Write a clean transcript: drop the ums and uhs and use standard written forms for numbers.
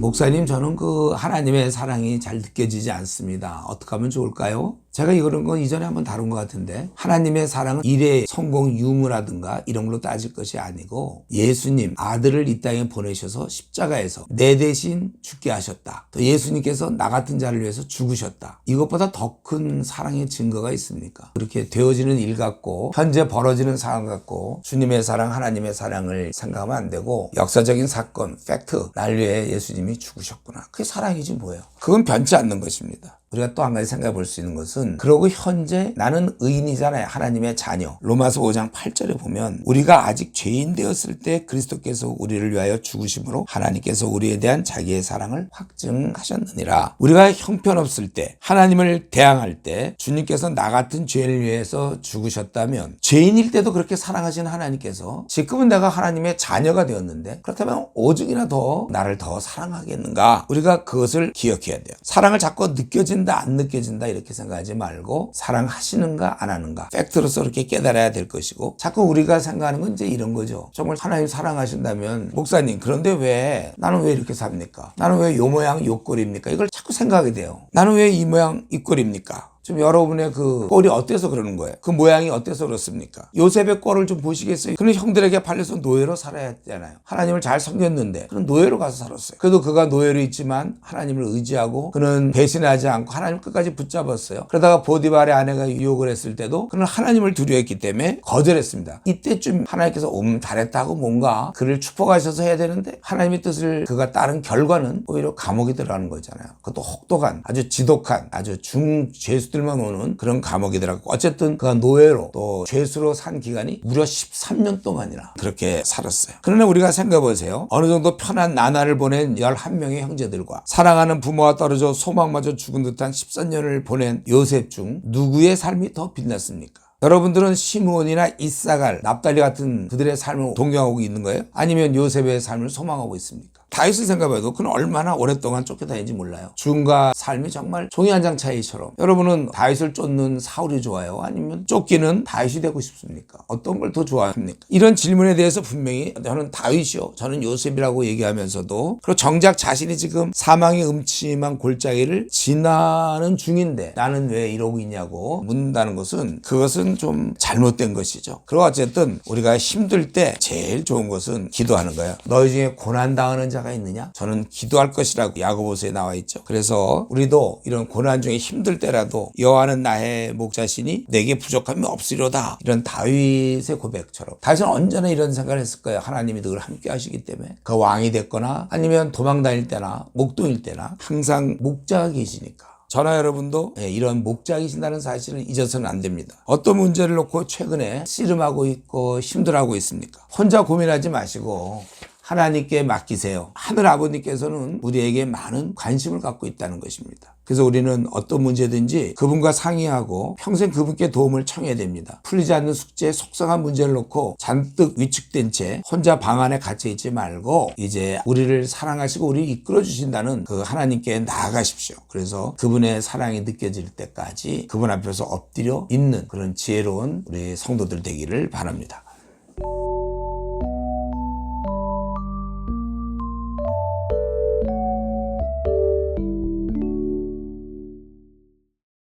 목사님, 저는 그 하나님의 사랑이 잘 느껴지지 않습니다. 어떻게 하면 좋을까요? 제가 이런 건 이전에 한번 다룬 것 같은데, 하나님의 사랑은 일의 성공 유무라든가 이런 걸로 따질 것이 아니고, 예수님 아들을 이 땅에 보내셔서 십자가에서 내 대신 죽게 하셨다. 또 예수님께서 나 같은 자를 위해서 죽으셨다. 이것보다 더 큰 사랑의 증거가 있습니까? 그렇게 되어지는 일 같고 현재 벌어지는 상황 같고 주님의 사랑, 하나님의 사랑을 생각하면 안 되고, 역사적인 사건, 팩트, 날 위해 예수님이 죽으셨구나. 그게 사랑이지 뭐예요. 그건 변치 않는 것입니다. 우리가 또 한 가지 생각해 볼 수 있는 것은, 그러고 현재 나는 의인이잖아요. 하나님의 자녀. 로마서 5장 8절에 보면, 우리가 아직 죄인 되었을 때 그리스도께서 우리를 위하여 죽으심으로 하나님께서 우리에 대한 자기의 사랑을 확증하셨느니라. 우리가 형편없을 때, 하나님을 대항할 때 주님께서 나 같은 죄인을 위해서 죽으셨다면, 죄인일 때도 그렇게 사랑하신 하나님께서 지금은 내가 하나님의 자녀가 되었는데, 그렇다면 오죽이나 더 나를 더 사랑하겠는가? 우리가 그것을 기억해야 돼요. 사랑을 자꾸 느껴진다 안 느껴진다 이렇게 생각하지 말고, 사랑하시는가 안 하는가 팩트로서 그렇게 깨달아야 될 것이고, 자꾸 우리가 생각하는 건 이제 이런 거죠. 정말 하나님 사랑하신다면, 목사님 그런데 왜 나는 왜 이렇게 삽니까? 나는 왜 요 모양 요 꼴입니까? 이걸 자꾸 생각하게 돼요. 나는 왜 이 모양 이 꼴입니까? 지금 여러분의 그 꼴이 어때서 그러는 거예요? 그 모양이 어때서 그렇습니까? 요셉의 꼴을 좀 보시겠어요? 그는 형들에게 팔려서 노예로 살아야 했잖아요. 하나님을 잘 섬겼는데 그는 노예로 가서 살았어요. 그래도 그가 노예로 있지만 하나님을 의지하고 그는 배신하지 않고 하나님을 끝까지 붙잡았어요. 그러다가 보디발의 아내가 유혹을 했을 때도 그는 하나님을 두려워했기 때문에 거절했습니다. 이때쯤 하나님께서 잘했다고 뭔가 그를 축복하셔서 해야 되는데, 하나님의 뜻을 그가 따른 결과는 오히려 감옥에 들어가는 거잖아요. 그것도 혹독한, 아주 지독한, 아주 중죄수들만 오는 그런 감옥에 들어갔고, 어쨌든 그가 노예로 또 죄수로 산 기간이 무려 13년 동안이나 그렇게 살았어요. 그러나 우리가 생각해 보세요. 어느 정도 편한 나날을 보낸 11명의 형제들과 사랑하는 부모와 떨어져 소망마저 죽은 듯한 14년을 보낸 요셉 중 누구의 삶이 더 빛났습니까? 여러분들은 시므온이나 이사갈, 납달리 같은 그들의 삶을 동경하고 있는 거예요? 아니면 요셉의 삶을 소망하고 있습니까? 다윗을 생각해도 그는 얼마나 오랫동안 쫓겨다니는지 몰라요. 죽음과 삶이 정말 종이 한 장 차이처럼. 여러분은 다윗을 쫓는 사울이 좋아요? 아니면 쫓기는 다윗이 되고 싶습니까? 어떤 걸 더 좋아합니까? 이런 질문에 대해서 분명히 저는 다윗이요, 저는 요셉이라고 얘기하면서도, 그리고 정작 자신이 지금 사망의 음침한 골짜기를 지나는 중인데 나는 왜 이러고 있냐고 묻는다는 것은, 그것은 좀 잘못된 것이죠. 그리고 어쨌든 우리가 힘들 때 제일 좋은 것은 기도하는 거예요. 너희 중에 고난당하는 자가 있느냐? 저는 기도할 것이라고 야고보서에 나와 있죠. 그래서 우리도 이런 고난 중에 힘들 때라도 여호와는 나의 목자시니 내게 부족함이 없으리로다, 이런 다윗의 고백처럼. 다윗은 언제나 이런 생각을 했을 거예요. 하나님이 늘 함께 하시기 때문에. 그 왕이 됐거나 아니면 도망 다닐 때나 목동일 때나 항상 목자가 계시니까. 저나 여러분도 이런 목자가 계신다는 사실을 잊어서는 안 됩니다. 어떤 문제를 놓고 최근에 씨름하고 있고 힘들어하고 있습니까? 혼자 고민하지 마시고 하나님께 맡기세요. 하늘 아버님께서는 우리에게 많은 관심을 갖고 있다는 것입니다. 그래서 우리는 어떤 문제든지 그분과 상의하고 평생 그분께 도움을 청해야 됩니다. 풀리지 않는 숙제, 속상한 문제를 놓고 잔뜩 위축된 채 혼자 방 안에 갇혀 있지 말고, 이제 우리를 사랑하시고 우리를 이끌어 주신다는 그 하나님께 나아가십시오. 그래서 그분의 사랑이 느껴질 때까지 그분 앞에서 엎드려 있는 그런 지혜로운 우리 성도들 되기를 바랍니다.